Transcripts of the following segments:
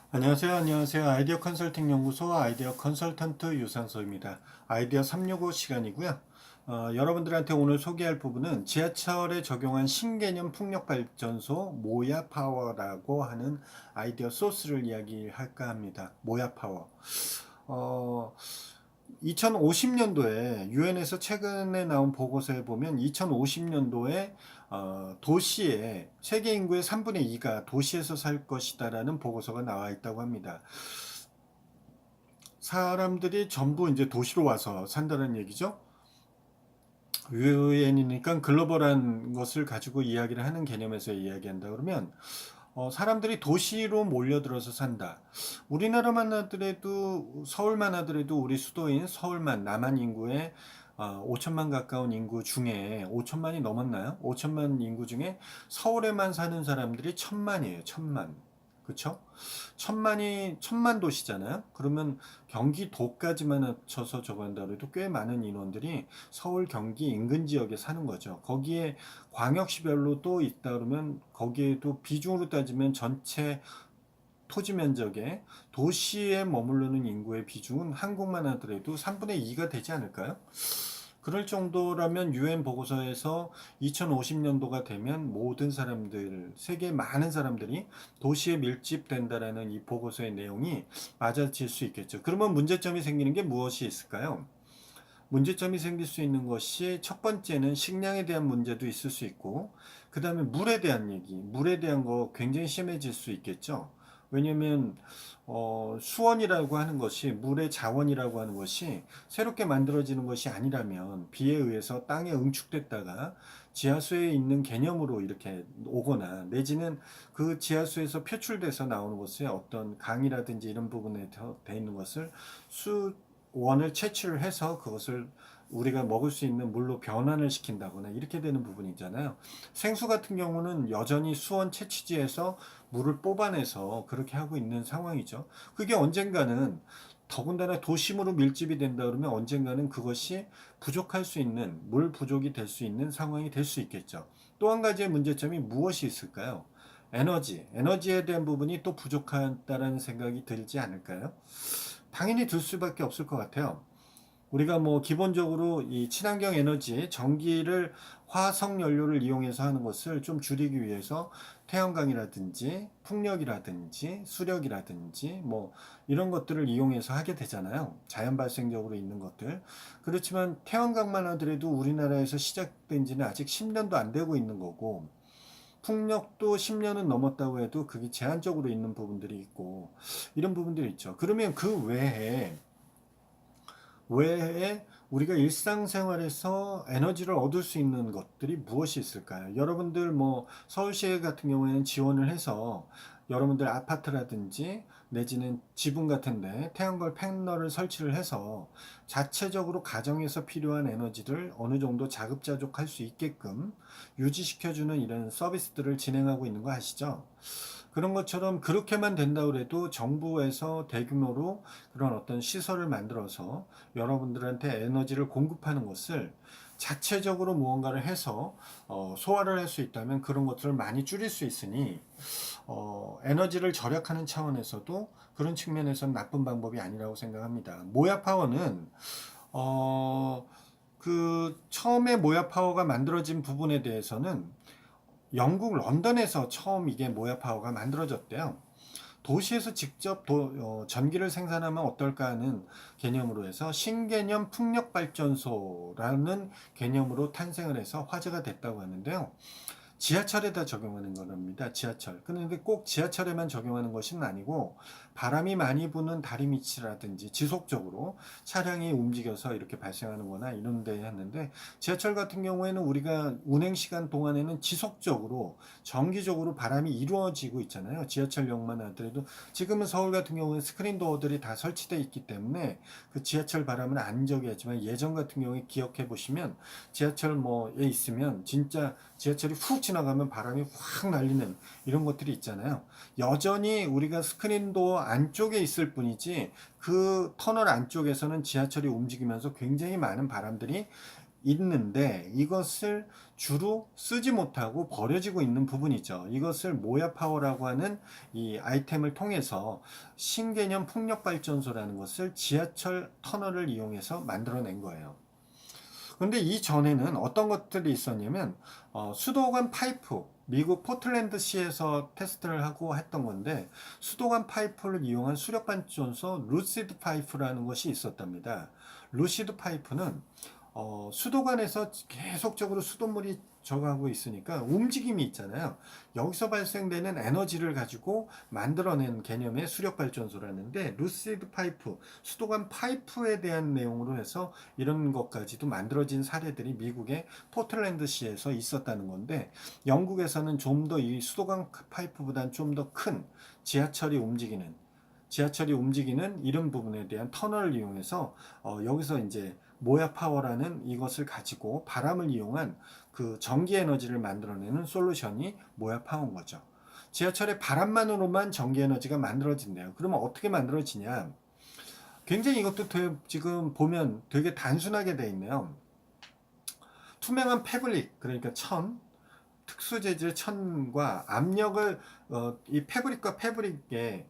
안녕하세요. 아이디어 컨설팅 연구소 아이디어 컨설턴트 유상서입니다. 아이디어 365 시간이고요. 여러분들한테 오늘 소개할 부분은 지하철에 적용한 신개념 풍력발전소 모야 파워라고 하는 아이디어 소스를 이야기할까 합니다. 모야 파워. 어, 2050년도에 유엔에서 최근에 나온 보고서에 보면 2050년도에 도시에 세계 인구의 3분의 2가 도시에서 살 것이다라는 보고서가 나와 있다고 합니다. 사람들이 전부 이제 도시로 와서 산다는 얘기죠. 유엔이니까 글로벌한 것을 가지고 이야기를 하는 개념에서 이야기한다 그러면 사람들이 도시로 몰려들어서 산다. 우리나라만 하더라도 서울만 하더라도 우리 수도인 서울만 남한 인구의 5천만 가까운 인구 중에 5천만이 넘었나요? 5천만 인구 중에 서울에만 사는 사람들이 천만이에요. 천만. 그쵸? 천만 도시잖아요. 그러면 경기도까지만 합쳐서 저거 한다 그래도 꽤 많은 인원들이 서울, 경기 인근 지역에 사는 거죠. 거기에 광역시별로 또 있다 그러면 거기에도 비중으로 따지면 전체 토지 면적에 도시에 머무르는 인구의 비중은 한국만 하더라도 3분의 2가 되지 않을까요? 그럴 정도라면 유엔 보고서에서 2050년도가 되면 모든 사람들, 세계 많은 사람들이 도시에 밀집된다라는 이 보고서의 내용이 맞아질 수 있겠죠. 그러면 문제점이 생기는 게 무엇이 있을까요? 문제점이 생길 수 있는 것이 첫 번째는 식량에 대한 문제도 있을 수 있고, 그 다음에 물에 대한 얘기, 물에 대한 거 굉장히 심해질 수 있겠죠. 왜냐면 수원이라고 하는 것이 물의 자원이라고 하는 것이 새롭게 만들어지는 것이 아니라면 비에 의해서 땅에 응축됐다가 지하수에 있는 개념으로 이렇게 오거나 내지는 그 지하수에서 표출돼서 나오는 것에 어떤 강이라든지 이런 부분에 돼 있는 것을 수원을 채취를 해서 그것을 우리가 먹을 수 있는 물로 변환을 시킨다거나 이렇게 되는 부분이잖아요. 생수 같은 경우는 여전히 수원 채취지에서 물을 뽑아내서 그렇게 하고 있는 상황이죠. 그게 언젠가는 더군다나 도심으로 밀집이 된다 그러면 언젠가는 그것이 부족할 수 있는 물 부족이 될 수 있는 상황이 될 수 있겠죠. 또 한 가지의 문제점이 무엇이 있을까요? 에너지에 대한 부분이 또 부족하다는 생각이 들지 않을까요? 당연히 들 수밖에 없을 것 같아요. 우리가 뭐 기본적으로 이 친환경 에너지, 전기를 화석 연료를 이용해서 하는 것을 좀 줄이기 위해서 태양광이라든지 풍력이라든지 수력이라든지 뭐 이런 것들을 이용해서 하게 되잖아요. 자연 발생적으로 있는 것들. 그렇지만 태양광만 하더라도 우리나라에서 시작된 지는 아직 10년도 안 되고 있는 거고 풍력도 10년은 넘었다고 해도 그게 제한적으로 있는 부분들이 있고 이런 부분들이 있죠. 그러면 그 외에 우리가 일상생활에서 에너지를 얻을 수 있는 것들이 무엇이 있을까요? 여러분들 뭐 서울시 같은 경우에는 지원을 해서 여러분들 아파트라든지 내지는 지붕 같은데 태양광 패널을 설치를 해서 자체적으로 가정에서 필요한 에너지를 어느 정도 자급자족할 수 있게끔 유지시켜주는 이런 서비스들을 진행하고 있는 거 아시죠? 그런 것처럼 그렇게만 된다 그래도 정부에서 대규모로 그런 어떤 시설을 만들어서 여러분들한테 에너지를 공급하는 것을 자체적으로 무언가를 해서 소화를 할 수 있다면 그런 것들을 많이 줄일 수 있으니 에너지를 절약하는 차원에서도 그런 측면에서는 나쁜 방법이 아니라고 생각합니다. 모야 파워는 그 처음에 모야 파워가 만들어진 부분에 대해서는 영국 런던에서 처음 이게 모야 파워가 만들어졌대요. 도시에서 직접 전기를 생산하면 어떨까 하는 개념으로 해서 신개념 풍력발전소라는 개념으로 탄생을 해서 화제가 됐다고 하는데요. 지하철에다 적용하는 겁니다. 지하철. 그런데 꼭 지하철에만 적용하는 것은 아니고 바람이 많이 부는 다리 밑이라든지 지속적으로 차량이 움직여서 이렇게 발생하는 거나 이런 데 했는데 지하철 같은 경우에는 우리가 운행 시간 동안에는 지속적으로 정기적으로 바람이 이루어지고 있잖아요. 지하철역만 하더라도 지금은 서울 같은 경우는 스크린 도어들이 다 설치되어 있기 때문에 그 지하철 바람은 안 저기 하지만 예전 같은 경우에 기억해 보시면 지하철 뭐에 있으면 진짜 지하철이 훅 지나가면 바람이 확 날리는 이런 것들이 있잖아요. 여전히 우리가 스크린도 안쪽에 있을 뿐이지 그 터널 안쪽에서는 지하철이 움직이면서 굉장히 많은 바람들이 있는데 이것을 주로 쓰지 못하고 버려지고 있는 부분이죠. 이것을 모야 파워라고 하는 이 아이템을 통해서 신개념 풍력발전소라는 것을 지하철 터널을 이용해서 만들어낸 거예요. 근데 이전에는 어떤 것들이 있었냐면 수도관 파이프, 미국 포틀랜드시에서 테스트를 하고 했던 건데, 수도관 파이프를 이용한 수력발전소 루시드 파이프라는 것이 있었답니다. 루시드 파이프는 수도관에서 계속적으로 수돗물이 저가고 있으니까 움직임이 있잖아요. 여기서 발생되는 에너지를 가지고 만들어낸 개념의 수력발전소라는데, 루시드 파이프, 수도관 파이프에 대한 내용으로 해서 이런 것까지도 만들어진 사례들이 미국의 포틀랜드시에서 있었다는 건데, 영국에서는 좀 더 이 수도관 파이프보다는 좀 더 큰 지하철이 움직이는 이런 부분에 대한 터널을 이용해서 여기서 이제 모야 파워라는 이것을 가지고 바람을 이용한 그 전기 에너지를 만들어내는 솔루션이 모야 파워인 거죠. 지하철의 바람만으로만 전기 에너지가 만들어진대요. 그러면 어떻게 만들어지냐? 굉장히 이것도 지금 보면 되게 단순하게 돼 있네요. 투명한 패블릭, 그러니까 특수 재질 천과 압력을 이 패브릭과 패브릭에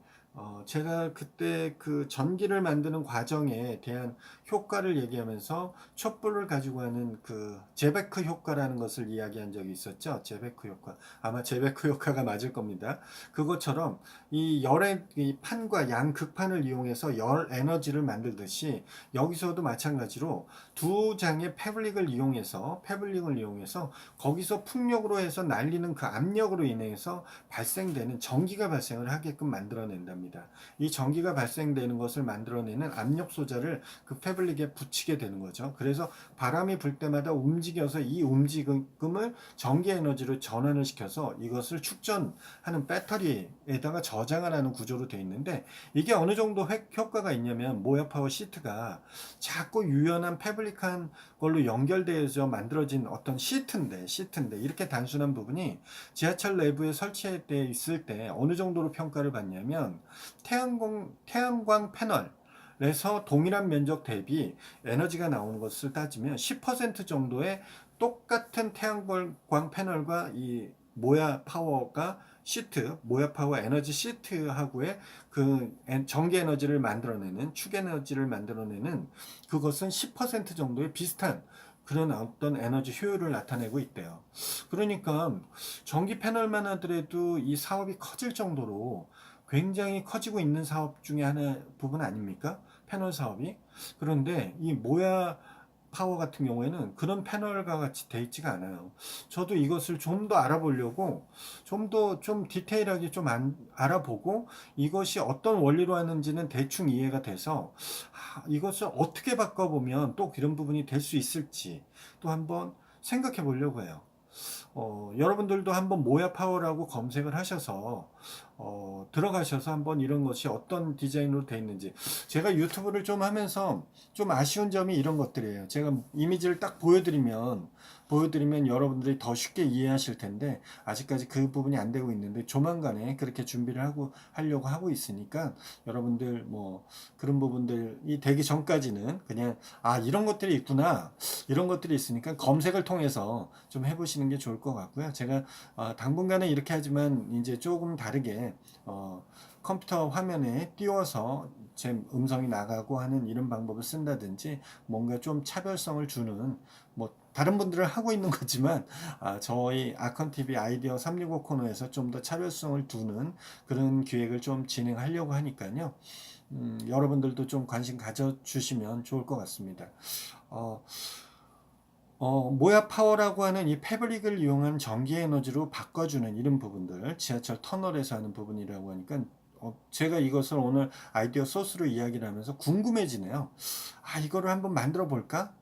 제가 그때 그 전기를 만드는 과정에 대한 효과를 얘기하면서 촛불을 가지고 하는 그 제베크 효과라는 것을 이야기한 적이 있었죠. 제베크 효과. 아마 제베크 효과가 맞을 겁니다. 그것처럼 이 이 판과 양극판을 이용해서 열 에너지를 만들듯이 여기서도 마찬가지로 두 장의 패블릭을 이용해서 거기서 풍력으로 해서 날리는 그 압력으로 인해서 발생되는 전기가 발생을 하게끔 만들어낸답니다. 이 전기가 발생되는 것을 만들어내는 압력 소자를 그 패블릭에 붙이게 되는 거죠. 그래서 바람이 불 때마다 움직여서 이 움직임을 전기 에너지로 전환을 시켜서 이것을 축전하는 배터리에다가 저장을 하는 구조로 되어 있는데, 이게 어느 정도 효과가 있냐면, 모야 파워 시트가 작고 유연한 패블릭한 걸로 연결되어서 만들어진 어떤 시트인데 이렇게 단순한 부분이 지하철 내부에 설치되어 있을 때 어느 정도로 평가를 받냐면, 태양광 패널에서 동일한 면적 대비 에너지가 나오는 것을 따지면 10% 정도의 똑같은 태양광 패널과 이 모야 파워 에너지 시트하고의 그 전기 에너지를 만들어내는, 축 에너지를 만들어내는 그것은 10% 정도의 비슷한 그런 어떤 에너지 효율을 나타내고 있대요. 그러니까 전기 패널만 하더라도 이 사업이 커질 정도로 굉장히 커지고 있는 사업 중에 하나 부분 아닙니까? 패널 사업이. 그런데 이 모야 파워 같은 경우에는 그런 패널과 같이 돼 있지가 않아요. 저도 이것을 좀 더 알아보려고 좀 디테일하게 좀 알아보고 이것이 어떤 원리로 하는지는 대충 이해가 돼서 이것을 어떻게 바꿔보면 또 그런 부분이 될 수 있을지 또 한번 생각해 보려고 해요. 여러분들도 한번 모야 파워라고 검색을 하셔서 들어가셔서 한번 이런 것이 어떤 디자인으로 되어 있는지. 제가 유튜브를 좀 하면서 좀 아쉬운 점이 이런 것들이에요. 제가 이미지를 딱 보여드리면 여러분들이 더 쉽게 이해하실 텐데 아직까지 그 부분이 안 되고 있는데, 조만간에 그렇게 준비를 하려고 하고 있으니까 여러분들 뭐 그런 부분들이 되기 전까지는 그냥 이런 것들이 있구나, 이런 것들이 있으니까 검색을 통해서 좀 해보시는 게 좋을 것 같고요. 제가 당분간은 이렇게 하지만 이제 조금 다르게 컴퓨터 화면에 띄워서 제 음성이 나가고 하는 이런 방법을 쓴다든지, 뭔가 좀 차별성을 주는, 뭐 다른 분들은 하고 있는 거지만 저희 아컨TV 아이디어 365 코너에서 좀 더 차별성을 두는 그런 기획을 좀 진행하려고 하니까요. 여러분들도 좀 관심 가져주시면 좋을 것 같습니다. 모야 파워라고 하는 이 패브릭을 이용한 전기 에너지로 바꿔주는 이런 부분들, 지하철 터널에서 하는 부분이라고 하니까 제가 이것을 오늘 아이디어 소스로 이야기를 하면서 궁금해지네요. 이거를 한번 만들어 볼까?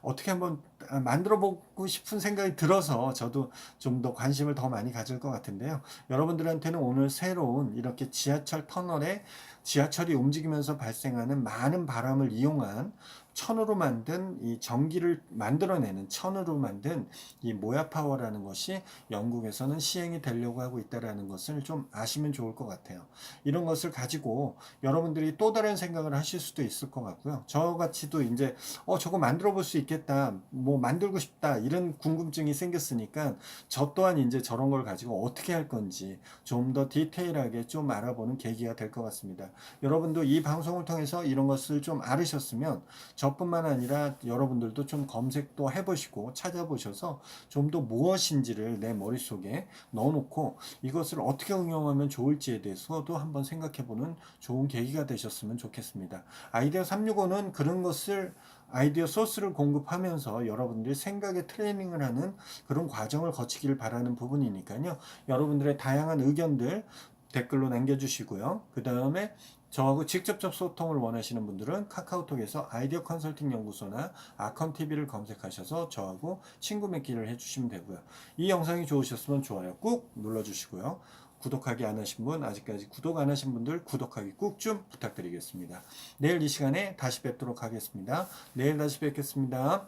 어떻게 한번 만들어 보고 싶은 생각이 들어서 저도 좀 더 관심을 더 많이 가질 것 같은데요. 여러분들한테는 오늘 새로운 이렇게 지하철 터널에 지하철이 움직이면서 발생하는 많은 바람을 이용한 천으로 만든 이 전기를 만들어내는 천으로 만든 이 모야 파워라는 것이 영국에서는 시행이 되려고 하고 있다라는 것을 좀 아시면 좋을 것 같아요. 이런 것을 가지고 여러분들이 또 다른 생각을 하실 수도 있을 것 같고요. 저같이도 이제 저거 만들어 볼 수 있겠다, 뭐 만들고 싶다 이런 궁금증이 생겼으니까 저 또한 이제 저런 걸 가지고 어떻게 할 건지 좀 더 디테일하게 좀 알아보는 계기가 될 것 같습니다. 여러분도 이 방송을 통해서 이런 것을 좀 알으셨으면 저뿐만 아니라 여러분들도 좀 검색도 해보시고 찾아보셔서 좀 더 무엇인지를 내 머릿속에 넣어놓고 이것을 어떻게 응용하면 좋을지에 대해서도 한번 생각해보는 좋은 계기가 되셨으면 좋겠습니다. 아이디어 365는 그런 것을 아이디어 소스를 공급하면서 여러분들이 생각의 트레이닝을 하는 그런 과정을 거치기를 바라는 부분이니까요. 여러분들의 다양한 의견들 댓글로 남겨주시고요. 그 다음에 저하고 직접적 소통을 원하시는 분들은 카카오톡에서 아이디어 컨설팅 연구소나 아컨TV를 검색하셔서 저하고 친구 맺기를 해주시면 되고요. 이 영상이 좋으셨으면 좋아요 꾹 눌러주시고요. 구독하기 안 하신 분, 아직까지 구독 안 하신 분들 구독하기 꾹 좀 부탁드리겠습니다. 내일 이 시간에 다시 뵙도록 하겠습니다. 내일 다시 뵙겠습니다.